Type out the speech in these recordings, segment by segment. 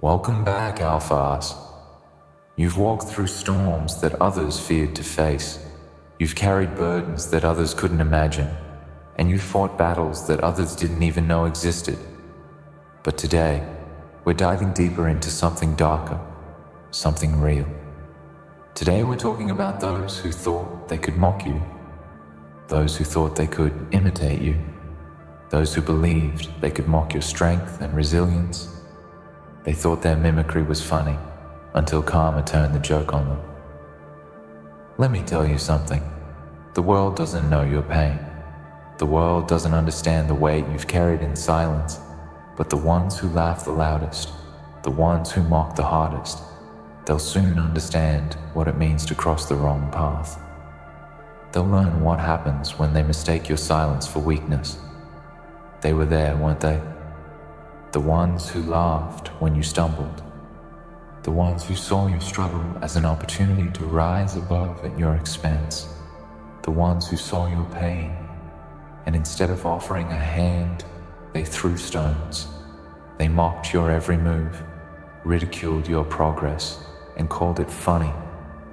Welcome back, Alphas. You've walked through storms that others feared to face. You've carried burdens that others couldn't imagine. And you've fought battles that others didn't even know existed. But today, we're diving deeper into something darker, something real. Today we're talking about those who thought they could mock you, those who thought they could imitate you, those who believed they could mock your strength and resilience. They thought their mimicry was funny until karma turned the joke on them. Let me tell you something. The world doesn't know your pain. The world doesn't understand the weight you've carried in silence, but the ones who laugh the loudest, the ones who mock the hardest, they'll soon understand what it means to cross the wrong path. They'll learn what happens when they mistake your silence for weakness. They were there, weren't they? The ones who laughed when you stumbled. The ones who saw your struggle as an opportunity to rise above at your expense. The ones who saw your pain, and instead of offering a hand, they threw stones. They mocked your every move, ridiculed your progress, and called it funny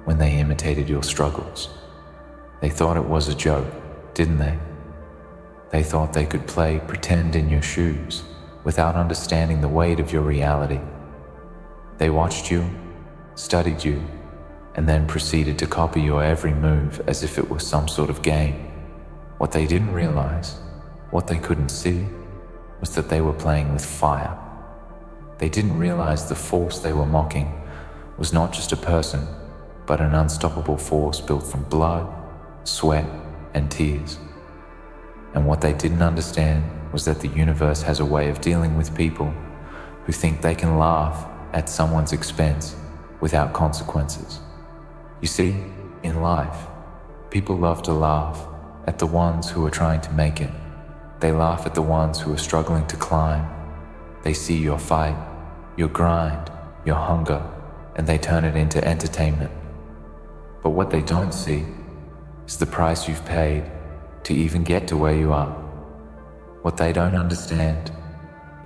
when they imitated your struggles. They thought it was a joke, didn't they? They thought they could play pretend in your shoes without understanding the weight of your reality. They watched you, studied you, and then proceeded to copy your every move as if it was some sort of game. What they didn't realize, what they couldn't see, was that they were playing with fire. They didn't realize the force they were mocking was not just a person, but an unstoppable force built from blood, sweat, and tears. And what they didn't understand was that the universe has a way of dealing with people who think they can laugh at someone's expense without consequences. You see, in life, people love to laugh at the ones who are trying to make it. They laugh at the ones who are struggling to climb. They see your fight, your grind, your hunger, and they turn it into entertainment. But what they don't see is the price you've paid to even get to where you are. What they don't understand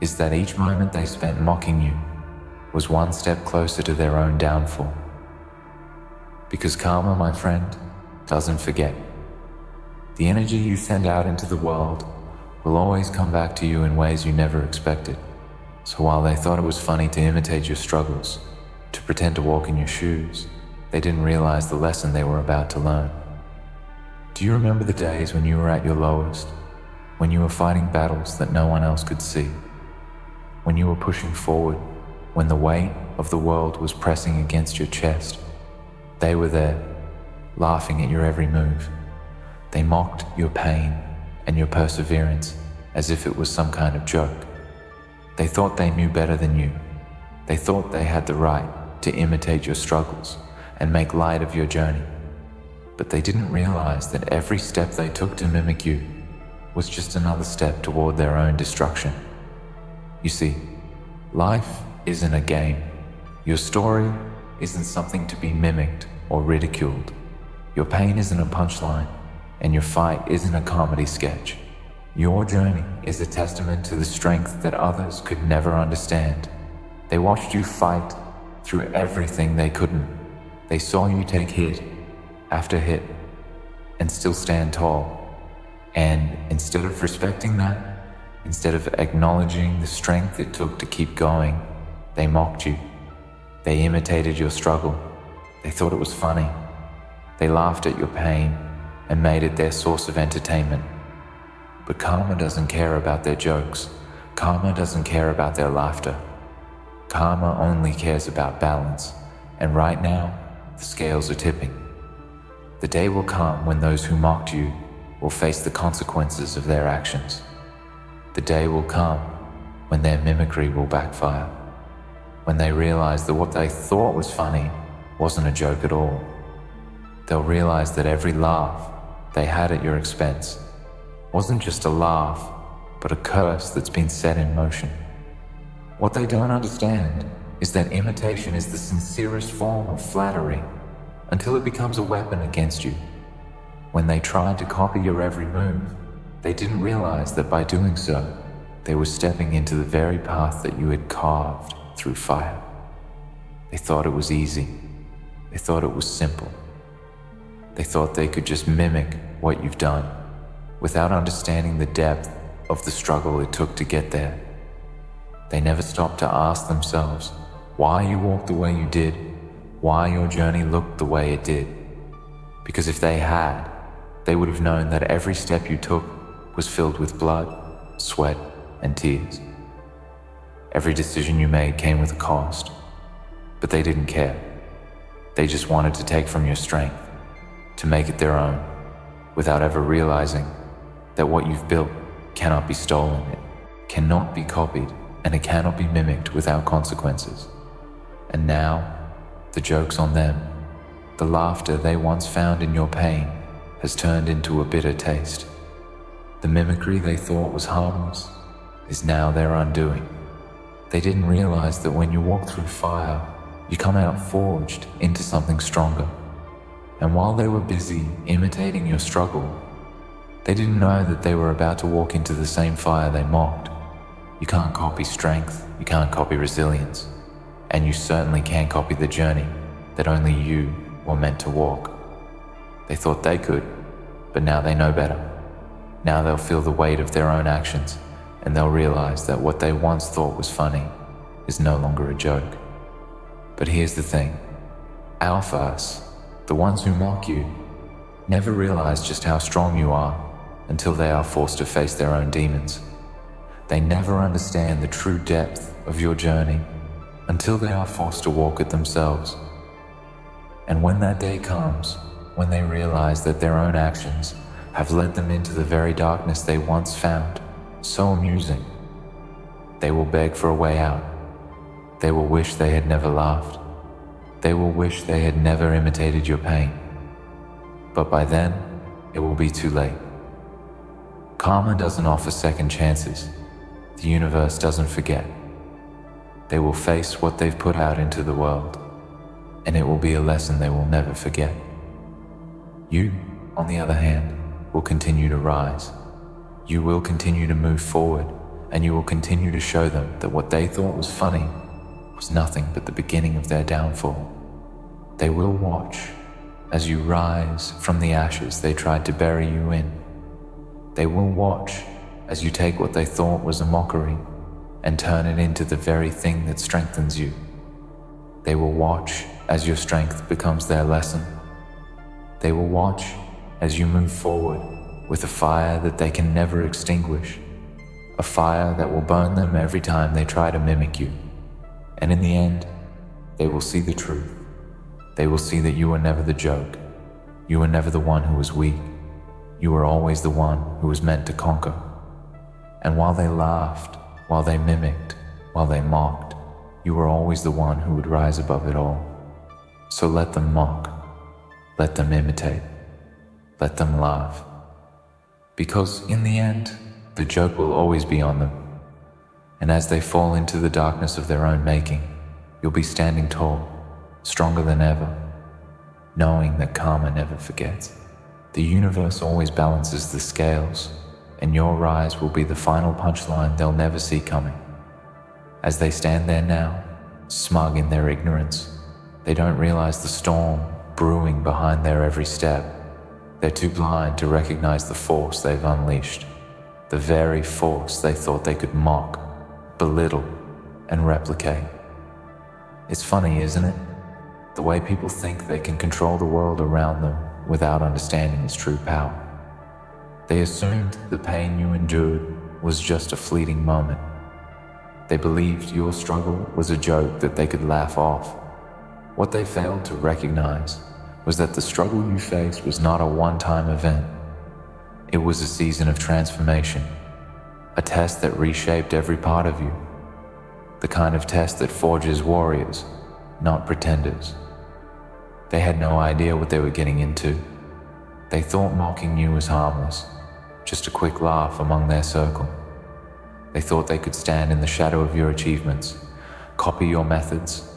is that each moment they spent mocking you was one step closer to their own downfall. Because karma, my friend, doesn't forget. The energy you send out into the world will always come back to you in ways you never expected. So while they thought it was funny to imitate your struggles, to pretend to walk in your shoes, they didn't realize the lesson they were about to learn. Do you remember the days when you were at your lowest? When you were fighting battles that no one else could see? When you were pushing forward? When the weight of the world was pressing against your chest? They were there, laughing at your every move. They mocked your pain and your perseverance as if it was some kind of joke. They thought they knew better than you. They thought they had the right to imitate your struggles and make light of your journey. But they didn't realize that every step they took to mimic you was just another step toward their own destruction. You see, life isn't a game. Your story isn't something to be mimicked or ridiculed. Your pain isn't a punchline, and your fight isn't a comedy sketch. Your journey is a testament to the strength that others could never understand. They watched you fight through everything they couldn't. They saw you take hit after hit and still stand tall. And instead of respecting that, instead of acknowledging the strength it took to keep going, they mocked you. They imitated your struggle. They thought it was funny. They laughed at your pain and made it their source of entertainment. But karma doesn't care about their jokes. Karma doesn't care about their laughter. Karma only cares about balance. And right now, the scales are tipping. The day will come when those who mocked you will face the consequences of their actions. The day will come when their mimicry will backfire, when they realize that what they thought was funny wasn't a joke at all. They'll realize that every laugh they had at your expense wasn't just a laugh, but a curse that's been set in motion. What they don't understand is that imitation is the sincerest form of flattery until it becomes a weapon against you. When they tried to copy your every move, they didn't realize that by doing so, they were stepping into the very path that you had carved through fire. They thought it was easy. They thought it was simple. They thought they could just mimic what you've done without understanding the depth of the struggle it took to get there. They never stopped to ask themselves why you walked the way you did, why your journey looked the way it did. Because if they had, they would have known that every step you took was filled with blood, sweat, and tears. Every decision you made came with a cost, but they didn't care. They just wanted to take from your strength, to make it their own, without ever realizing that what you've built cannot be stolen, it cannot be copied, and it cannot be mimicked without consequences. And now, the joke's on them. The laughter they once found in your pain has turned into a bitter taste. The mimicry they thought was harmless is now their undoing. They didn't realize that when you walk through fire, you come out forged into something stronger. And while they were busy imitating your struggle, they didn't know that they were about to walk into the same fire they mocked. You can't copy strength, you can't copy resilience, and you certainly can't copy the journey that only you were meant to walk. They thought they could, but now they know better. Now they'll feel the weight of their own actions, and they'll realize that what they once thought was funny is no longer a joke. But here's the thing. Alphas, the ones who mock you, never realize just how strong you are until they are forced to face their own demons. They never understand the true depth of your journey until they are forced to walk it themselves. And when that day comes, when they realize that their own actions have led them into the very darkness they once found so amusing, they will beg for a way out. They will wish they had never laughed. They will wish they had never imitated your pain. But by then, it will be too late. Karma doesn't offer second chances. The universe doesn't forget. They will face what they've put out into the world, and it will be a lesson they will never forget. You, on the other hand, will continue to rise. You will continue to move forward, and you will continue to show them that what they thought was funny was nothing but the beginning of their downfall. They will watch as you rise from the ashes they tried to bury you in. They will watch as you take what they thought was a mockery and turn it into the very thing that strengthens you. They will watch as your strength becomes their lesson. They will watch as you move forward with a fire that they can never extinguish, a fire that will burn them every time they try to mimic you. And in the end, they will see the truth. They will see that you were never the joke. You were never the one who was weak. You were always the one who was meant to conquer. And while they laughed, while they mimicked, while they mocked, you were always the one who would rise above it all. So let them mock, let them imitate, let them laugh. Because in the end, the joke will always be on them. And as they fall into the darkness of their own making, you'll be standing tall, stronger than ever, knowing that karma never forgets. The universe always balances the scales, and your rise will be the final punchline they'll never see coming. As they stand there now, smug in their ignorance, they don't realize the storm brewing behind their every step. They're too blind to recognize the force they've unleashed, the very force they thought they could mock, belittle, and replicate. It's funny, isn't it? The way people think they can control the world around them without understanding its true power. They assumed the pain you endured was just a fleeting moment. They believed your struggle was a joke that they could laugh off. What they failed to recognize was that the struggle you faced was not a one-time event. It was a season of transformation, a test that reshaped every part of you, the kind of test that forges warriors, not pretenders. They had no idea what they were getting into. They thought mocking you was harmless, just a quick laugh among their circle. They thought they could stand in the shadow of your achievements, copy your methods,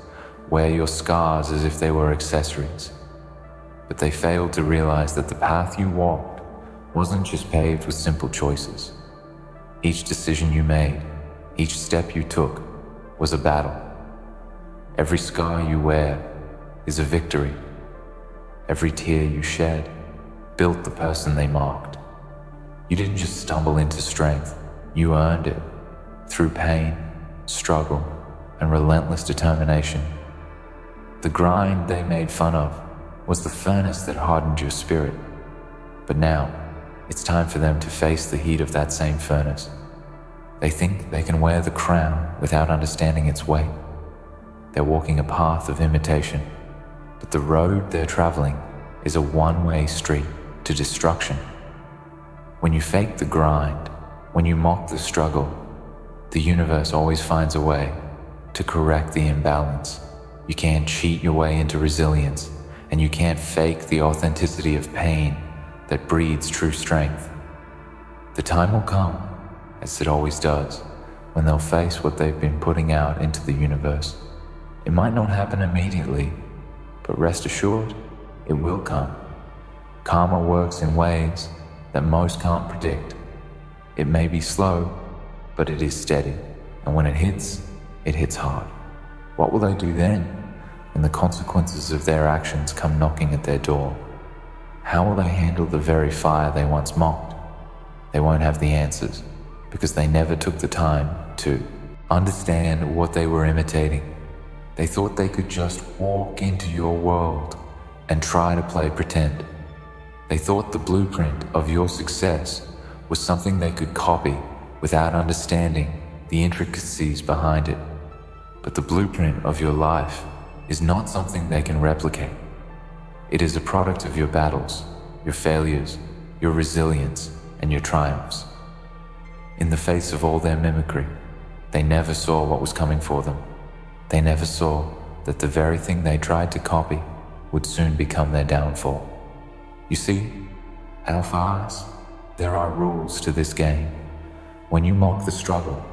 wear your scars as if they were accessories. But they failed to realize that the path you walked wasn't just paved with simple choices. Each decision you made, each step you took, was a battle, Every scar you wear is a victory. Every tear you shed built the person they mocked. You didn't just stumble into strength, you earned it through pain, struggle, and relentless determination. The grind they made fun of was the furnace that hardened your spirit. But now, it's time for them to face the heat of that same furnace. They think they can wear the crown without understanding its weight. They're walking a path of imitation, but the road they're traveling is a one-way street to destruction. When you fake the grind, when you mock the struggle, the universe always finds a way to correct the imbalance. You can't cheat your way into resilience, and you can't fake the authenticity of pain that breeds true strength. The time will come, as it always does, when they'll face what they've been putting out into the universe. It might not happen immediately, but rest assured, it will come. Karma works in ways that most can't predict. It may be slow, but it is steady, and when it hits hard. What will they do then, when the consequences of their actions come knocking at their door? How will they handle the very fire they once mocked? They won't have the answers, because they never took the time to understand what they were imitating. They thought they could just walk into your world and try to play pretend. They thought the blueprint of your success was something they could copy without understanding the intricacies behind it. But the blueprint of your life is not something they can replicate. It is a product of your battles, your failures, your resilience, and your triumphs. In the face of all their mimicry, they never saw what was coming for them. They never saw that the very thing they tried to copy would soon become their downfall. You see, Alphas, there are rules to this game. When you mock the struggle,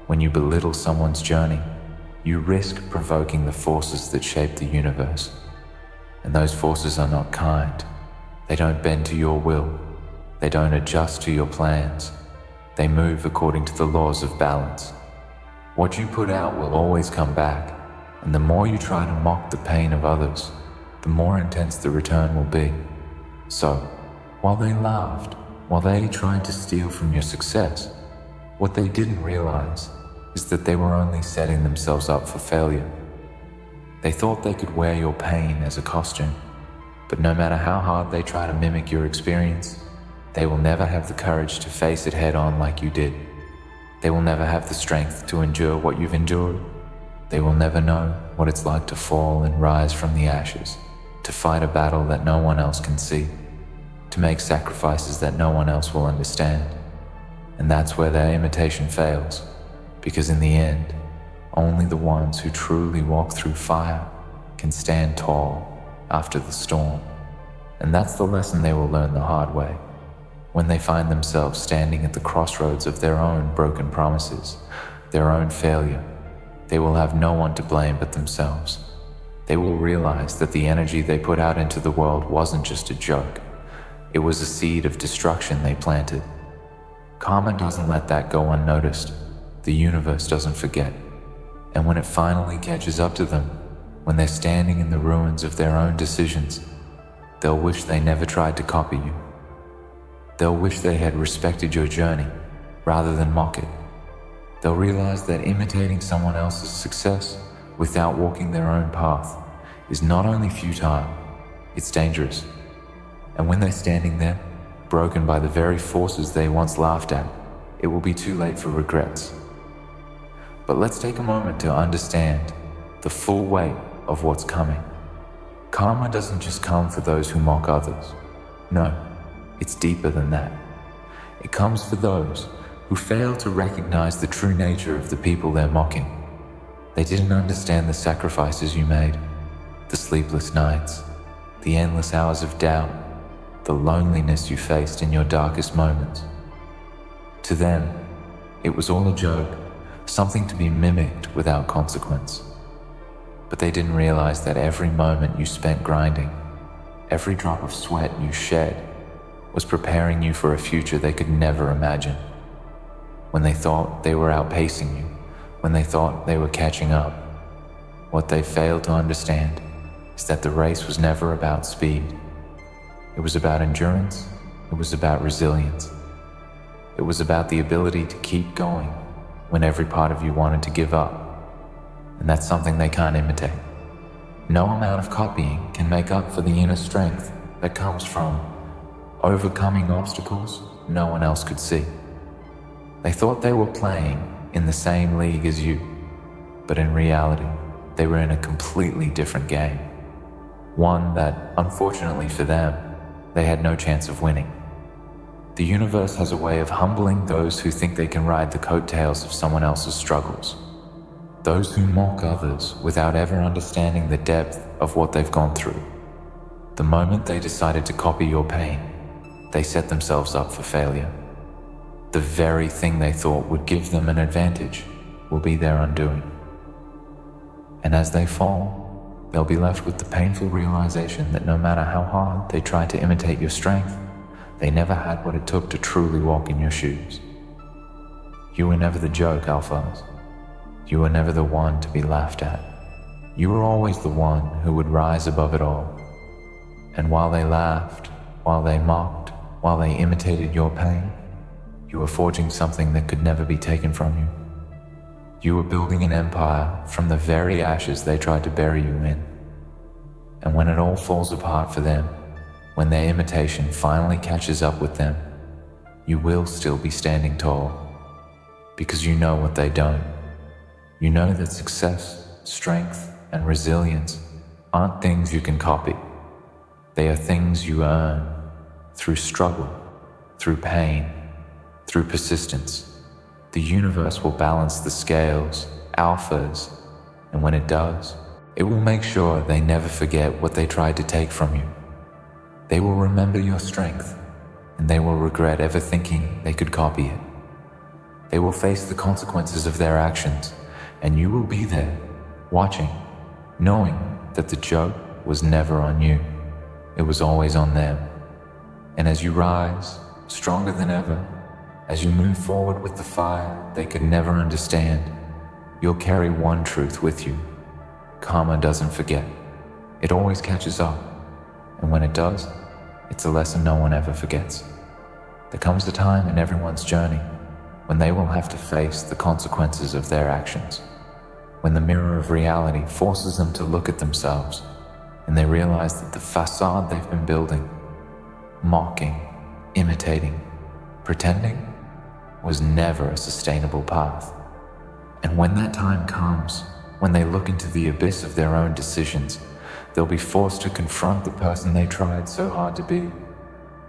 when you belittle someone's journey, you risk provoking the forces that shape the universe. And those forces are not kind. They don't bend to your will. They don't adjust to your plans. They move according to the laws of balance. What you put out will always come back, and the more you try to mock the pain of others, the more intense the return will be. So, while they laughed, while they tried to steal from your success, what they didn't realize is that they were only setting themselves up for failure. They thought they could wear your pain as a costume, but no matter how hard they try to mimic your experience, they will never have the courage to face it head on like you did. They will never have the strength to endure what you've endured. They will never know what it's like to fall and rise from the ashes, to fight a battle that no one else can see, to make sacrifices that no one else will understand. And that's where their imitation fails, because in the end, only the ones who truly walk through fire can stand tall after the storm. And that's the lesson they will learn the hard way, when they find themselves standing at the crossroads of their own broken promises, their own failure. They will have no one to blame but themselves. They will realize that the energy they put out into the world wasn't just a joke. It was a seed of destruction they planted. Karma doesn't let that go unnoticed. The universe doesn't forget. And when it finally catches up to them, when they're standing in the ruins of their own decisions, they'll wish they never tried to copy you. They'll wish they had respected your journey rather than mock it. They'll realize that imitating someone else's success without walking their own path is not only futile, it's dangerous. And when they're standing there, broken by the very forces they once laughed at, it will be too late for regrets. But let's take a moment to understand the full weight of what's coming. Karma doesn't just come for those who mock others. No, it's deeper than that. It comes for those who fail to recognize the true nature of the people they're mocking. They didn't understand the sacrifices you made, the sleepless nights, the endless hours of doubt, the loneliness you faced in your darkest moments. To them, it was all a joke, something to be mimicked without consequence. But they didn't realize that every moment you spent grinding, every drop of sweat you shed, was preparing you for a future they could never imagine. When they thought they were outpacing you, when they thought they were catching up, What they failed to understand is that the race was never about speed. It was about endurance. It was about resilience. It was about the ability to keep going when every part of you wanted to give up. And that's something they can't imitate. No amount of copying can make up for the inner strength that comes from overcoming obstacles no one else could see. They thought they were playing in the same league as you, but in reality, they were in a completely different game. One that, unfortunately for them, they had no chance of winning. The universe has a way of humbling those who think they can ride the coattails of someone else's struggles. Those who mock others without ever understanding the depth of what they've gone through. The moment they decided to copy your pain, they set themselves up for failure. The very thing they thought would give them an advantage will be their undoing. And as they fall, they'll be left with the painful realization that no matter how hard they tried to imitate your strength, they never had what it took to truly walk in your shoes. You were never the joke, Alphas. You were never the one to be laughed at. You were always the one who would rise above it all. And while they laughed, while they mocked, while they imitated your pain, you were forging something that could never be taken from you. You were building an empire from the very ashes they tried to bury you in. And when it all falls apart for them, when their imitation finally catches up with them, you will still be standing tall, because you know what they don't. You know that success, strength, and resilience aren't things you can copy. They are things you earn through struggle, through pain, through persistence. The universe will balance the scales, alphas, and when it does, it will make sure they never forget what they tried to take from you. They will remember your strength, and they will regret ever thinking they could copy it. They will face the consequences of their actions, and you will be there, watching, knowing that the joke was never on you. It was always on them. And as you rise, stronger than ever, as you move forward with the fire they could never understand, you'll carry one truth with you. Karma doesn't forget. It always catches up. And when it does, it's a lesson no one ever forgets. There comes a time in everyone's journey when they will have to face the consequences of their actions. When the mirror of reality forces them to look at themselves and they realize that the facade they've been building, mocking, imitating, pretending, was never a sustainable path. And when that time comes, when they look into the abyss of their own decisions, they'll be forced to confront the person they tried so hard to be.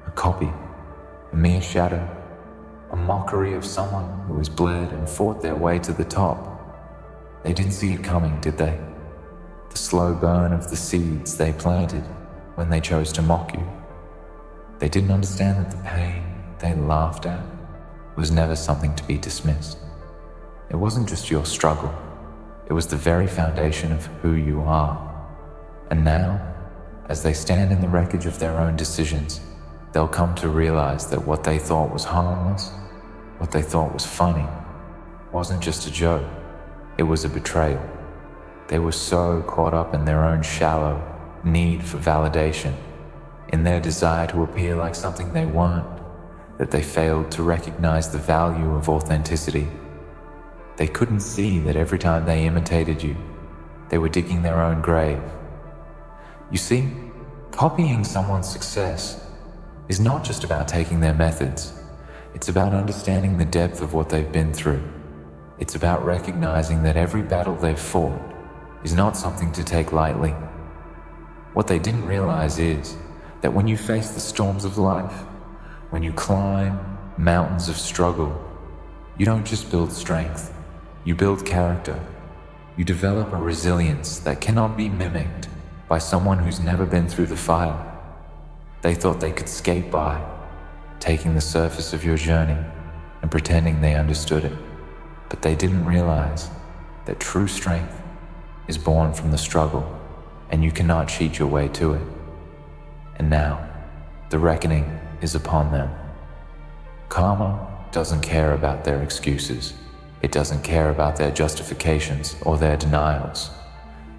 A copy, a mere shadow, a mockery of someone who has bled and fought their way to the top. They didn't see it coming, did they? The slow burn of the seeds they planted when they chose to mock you. They didn't understand that the pain they laughed at was never something to be dismissed. It wasn't just your struggle. It was the very foundation of who you are. And now, as they stand in the wreckage of their own decisions, they'll come to realize that what they thought was harmless, what they thought was funny, wasn't just a joke. It was a betrayal. They were so caught up in their own shallow need for validation, in their desire to appear like something they weren't, that they failed to recognize the value of authenticity. They couldn't see that every time they imitated you, they were digging their own grave. You see, copying someone's success is not just about taking their methods. It's about understanding the depth of what they've been through. It's about recognizing that every battle they've fought is not something to take lightly. What they didn't realize is that when you face the storms of life, when you climb mountains of struggle, you don't just build strength, you build character. You develop a resilience that cannot be mimicked by someone who's never been through the fire. They thought they could skate by, taking the surface of your journey and pretending they understood it. But they didn't realize that true strength is born from the struggle, and you cannot cheat your way to it. And now, the reckoning is upon them. Karma doesn't care about their excuses. It doesn't care about their justifications or their denials.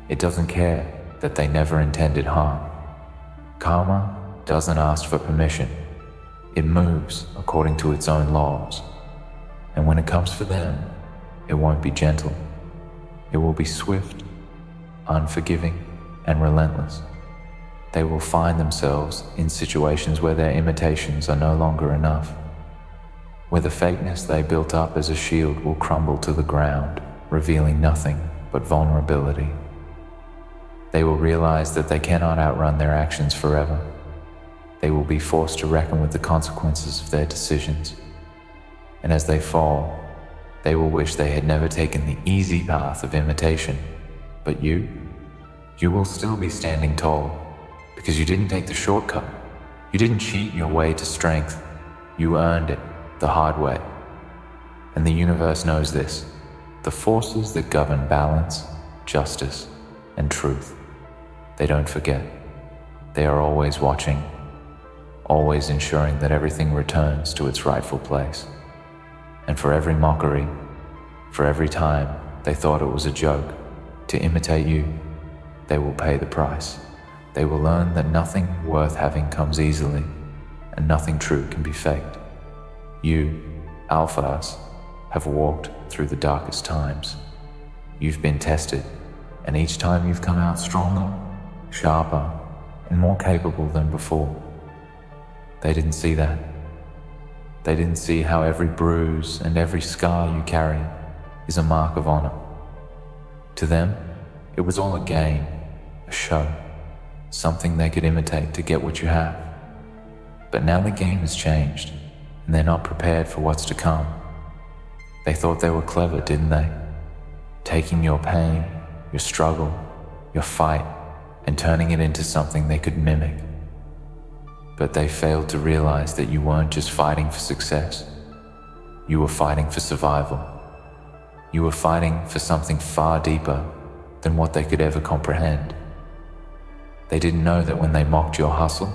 It doesn't care that they never intended harm. Karma doesn't ask for permission. It moves according to its own laws. And when it comes for them, it won't be gentle. It will be swift, unforgiving, and relentless. They will find themselves in situations where their imitations are no longer enough, where the fakeness they built up as a shield will crumble to the ground, revealing nothing but vulnerability. They will realize that they cannot outrun their actions forever. They will be forced to reckon with the consequences of their decisions. And as they fall, they will wish they had never taken the easy path of imitation. But you will still be standing tall, because you didn't take the shortcut. You didn't cheat your way to strength. You earned it the hard way. And the universe knows this. The forces that govern balance, justice, and truth, they don't forget. They are always watching, always ensuring that everything returns to its rightful place. And for every mockery, for every time they thought it was a joke to imitate you, they will pay the price. They will learn that nothing worth having comes easily, and nothing true can be faked. You, alphas, have walked through the darkest times. You've been tested, and each time you've come out stronger, sharper, and more capable than before. They didn't see that. They didn't see how every bruise and every scar you carry is a mark of honor. To them, it was all a game, a show, something they could imitate to get what you have. But now the game has changed, and they're not prepared for what's to come. They thought they were clever, didn't they? Taking your pain, your struggle, your fight, and turning it into something they could mimic. But they failed to realize that you weren't just fighting for success. You were fighting for survival. You were fighting for something far deeper than what they could ever comprehend. They didn't know that when they mocked your hustle,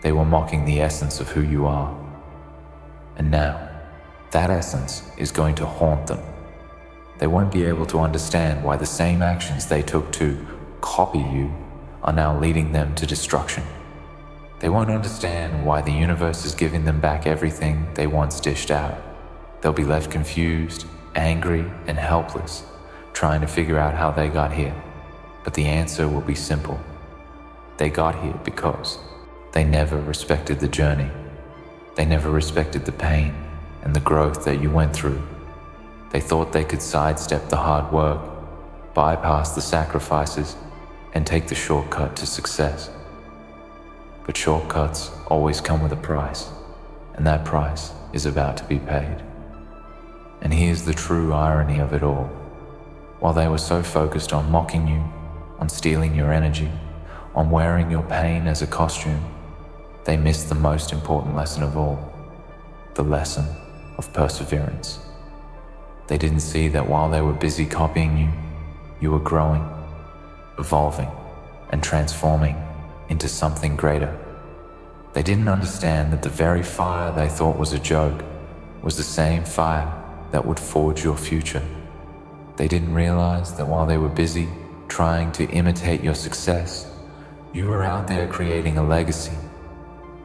they were mocking the essence of who you are. And now, that essence is going to haunt them. They won't be able to understand why the same actions they took to copy you are now leading them to destruction. They won't understand why the universe is giving them back everything they once dished out. They'll be left confused, angry, and helpless, trying to figure out how they got here. But the answer will be simple. They got here because they never respected the journey. They never respected the pain and the growth that you went through. They thought they could sidestep the hard work, bypass the sacrifices, and take the shortcut to success. But shortcuts always come with a price, and that price is about to be paid. And here's the true irony of it all. While they were so focused on mocking you, on stealing your energy, on wearing your pain as a costume, they missed the most important lesson of all, the lesson of perseverance. They didn't see that while they were busy copying you, you were growing, evolving, and transforming into something greater. They didn't understand that the very fire they thought was a joke was the same fire that would forge your future. They didn't realize that while they were busy trying to imitate your success, you were out there creating a legacy.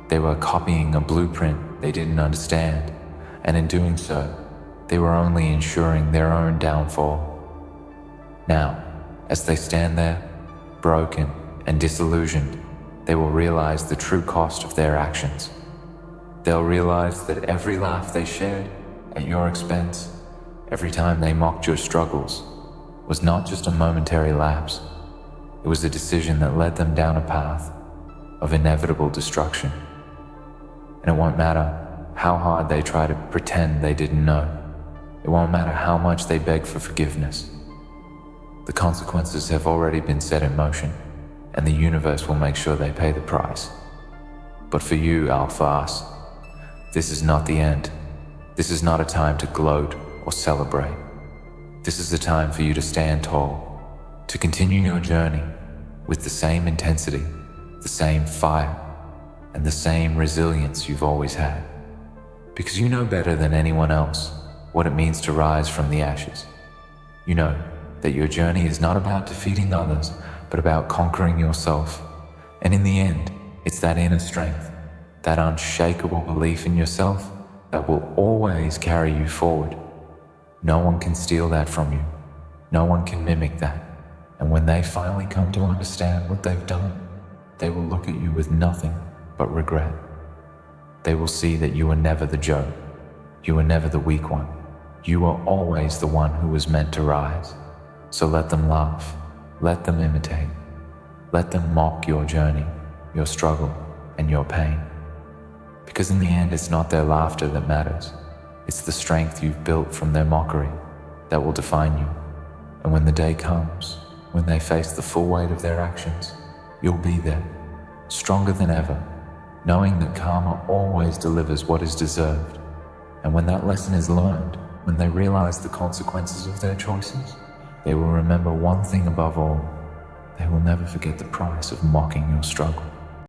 They were copying a blueprint they didn't understand, and in doing so, they were only ensuring their own downfall. Now, as they stand there, broken and disillusioned, they will realize the true cost of their actions. They'll realize that every laugh they shared at your expense, every time they mocked your struggles, was not just a momentary lapse. It was a decision that led them down a path of inevitable destruction. And it won't matter how hard they try to pretend they didn't know. It won't matter how much they beg for forgiveness. The consequences have already been set in motion, and the universe will make sure they pay the price. But for you, alphas, this is not the end. This is not a time to gloat or celebrate. This is the time for you to stand tall, to continue your journey with the same intensity, the same fire, and the same resilience you've always had. Because you know better than anyone else what it means to rise from the ashes. You know that your journey is not about defeating others, but about conquering yourself. And in the end, it's that inner strength, that unshakable belief in yourself that will always carry you forward. No one can steal that from you. No one can mimic that. And when they finally come to understand what they've done, they will look at you with nothing but regret. They will see that you were never the joke. You were never the weak one. You were always the one who was meant to rise. So let them laugh. Let them imitate. Let them mock your journey, your struggle, and your pain. Because in the end, it's not their laughter that matters. It's the strength you've built from their mockery that will define you. And when the day comes, when they face the full weight of their actions, you'll be there, stronger than ever, knowing that karma always delivers what is deserved. And when that lesson is learned, when they realize the consequences of their choices, they will remember one thing above all: they will never forget the price of mocking your struggle.